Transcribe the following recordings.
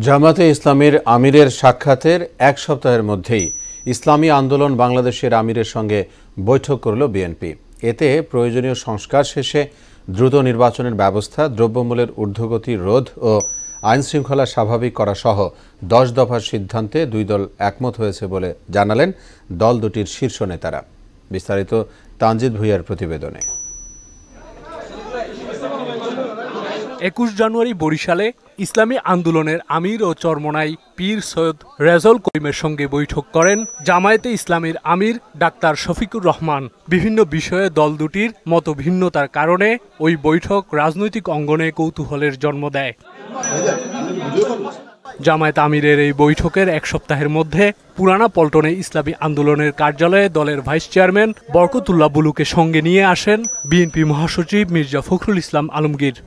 জামাতে ইসলামীর আমিরের সাক্ষাতের এক সপ্তাহের মধ্যেই ইসলামী আন্দোলন বাংলাদেশের আমিরের সঙ্গে বৈঠক করল বিএনপি। এতে প্রয়োজনীয় সংস্কার শেষে দ্রুত নির্বাচনের ব্যবস্থা, দ্রব্যমূল্যের ঊর্ধ্বগতি রোধ ও আইনশৃঙ্খলা স্বাভাবিক করা সহ 10 দফার সিদ্ধান্তে দুই দল একমত হয়েছে বলে জানালেন দল দুটির শীর্ষ নেতারা। বিস্তারিত তানজিদ ভুঁইয়ার প্রতিবেদনে। 21 জানুয়ারি বরিশালে ইসলামী আন্দোলনের আমির ও চরমোনাই পীর সৈয়দ রেজাউল করিমের সঙ্গে বৈঠক করেন জামায়াতে ইসলামীর আমির ডাক্তার শফিকুর রহমান। বিভিন্ন বিষয়ে দল দুটির মতভিন্নতার কারণে ওই বৈঠক রাজনৈতিক অঙ্গনে কৌতূহলের জন্ম দেয়। জামায়াত আমিরের এই বৈঠকের এক সপ্তাহের মধ্যে পুরানা পল্টনে ইসলামী আন্দোলনের কার্যালয়ে দলের ভাইস চেয়ারম্যান বরকতুল্লাহ বুলুকে সঙ্গে নিয়ে আসেন বিএনপি মহাসচিব মির্জা ফখরুল ইসলাম আলমগীর।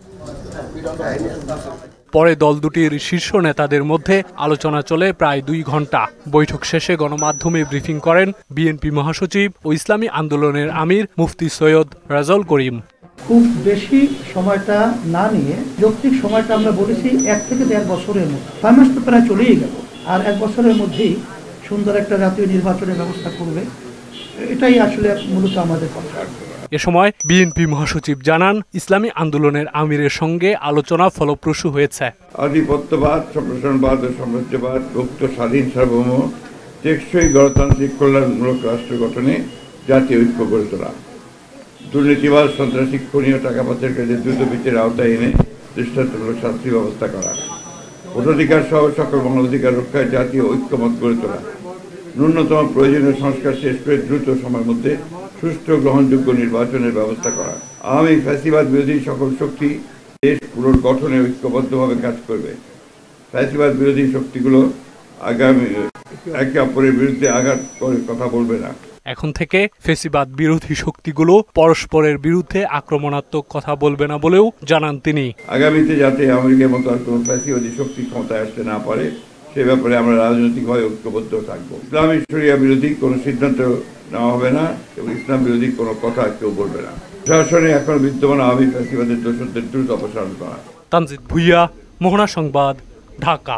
পরে দল দুটির শীর্ষ নেতাদের মধ্যে আলোচনা চলে প্রায় 2 ঘন্টা। বৈঠক শেষে গণমাধ্যমে ব্রিফিং করেন বিএনপি মহাসচিব ও ইসলামী আন্দোলনের আমির মুফতি সৈয়দ রেজাউল করিম। খুব বেশি সময়টা না নিয়ে যৌক্তিক সময়টা আমরা বলেছি 1 থেকে 1.5 বছরের মধ্যে। 6 মাস তো প্রায় চলেই গেল, আর 1 বছরের মধ্যেই সুন্দর একটা জাতীয় নির্বাচনের ব্যবস্থা করবে, এটাই আসলে মূলত আমাদের কথা। এ সময় বিএনপি মহাসচিব জানান, ইসলামী আন্দোলনের আমিরের সঙ্গে আলোচনা ফলপ্রসূ হয়েছে। আধিপত্যবাদ, সম্প্রসারণবাদ ও সাম্রাজ্যবাদ, মুক্ত, স্বাধীন, সার্বভৌম, টেকসই গণতান্ত্রিক কল্যাণমূলক রাষ্ট্র গঠনে জাতীয় ঐক্য গড়ে তোলা, দুর্নীতিবাদ, সন্ত্রাসী, খুনি ও টাকা পাচারকারীদের দ্রুত বিচারের আওতায় এনে দৃষ্টান্তমূলক শাস্তি ব্যবস্থা করা, ভোটাধিকার সহ সকল মানবাধিকার রক্ষায় জাতীয় ঐক্যমত গড়ে তোলা, ন্যূনতম প্রয়োজনীয় সংস্কার শেষ করে দ্রুত সময়ের মধ্যে সুষ্ঠু গ্রহণযোগ্য নির্বাচনের ব্যবস্থা করা। আওয়ামী ফ্যাসিবাদ বিরোধী সকল শক্তি দেশ পুনর্গঠনে ঐক্যবদ্ধভাবে কাজ করবে। ফ্যাসিবাদ বিরোধী শক্তিগুলো আগামী একে অপরের বিরুদ্ধে আঘাত করে কথা বলবে না। এখন থেকে ফ্যাসিবাদ বিরোধী শক্তিগুলো পরস্পরের বিরুদ্ধে আক্রমণাত্মক কথা বলবে না বলেও জানান তিনি। আগামীতে যাতে আমেরিকার মতো আর কোনো ফ্যাসিবাদী শক্তি ক্ষমতায় আসতে না পারে সে ব্যাপারে আমরা রাজনৈতিকভাবে ঐক্যবদ্ধ থাকবো। ইসলামী শরিয়া বিরোধী কোনো সিদ্ধান্ত নেওয়া হবে না এবং ইসলাম বিরোধী কোনো কথা কেউ বলবে না। প্রশাসনে এখন বিদ্যমান আওয়ামী ফ্যাসিবাদের দোষরদের দ্রুত অপসারণ করা। তানজিদ ভুঁইয়া, মোহনা সংবাদ, ঢাকা।